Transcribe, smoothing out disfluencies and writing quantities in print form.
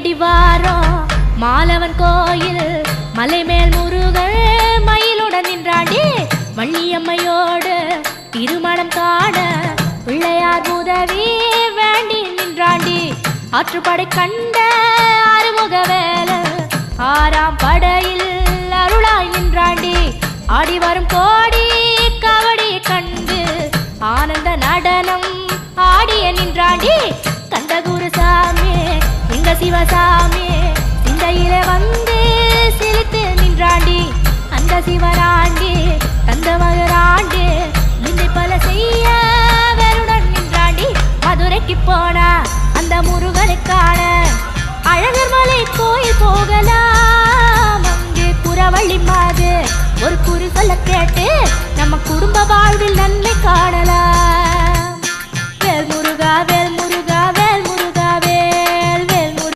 வாரம் மாலவன் கோயில் மலை மேல் முருகன் மயிலுடன் நின்றாண்டி வள்ளியம்மையோடு திருமணம் காண பிள்ளையார் உதவி வேண்டி நின்றாண்டி ஆற்றுப்படை கண்ட அறுமுக வேலை ஆறாம் படையில் அருளாய் நின்றாண்டி ஆடி வரும் கோடி கவடி கண்டு ஆனந்த நடனம் ஆடிய நின்றாண்டி கந்த குருசாமி எங்க சிவசாமி சிந்தையில வந்து சிரித்து நின்றாண்டி அந்த சிவராண்டி கந்த மகராண்டி நின்றை பல செய்ய வேறுடன் நின்றாண்டி மதுரைக்கு போனா அந்த முருகனுக்கான அழகர் மலை கோயில் போகலாம் அங்கே குறவள்ளி மாது ஒரு குறி சொல்ல கேட்டு நம்ம குடும்ப வாழ்வில் நன்மை காணலாம்.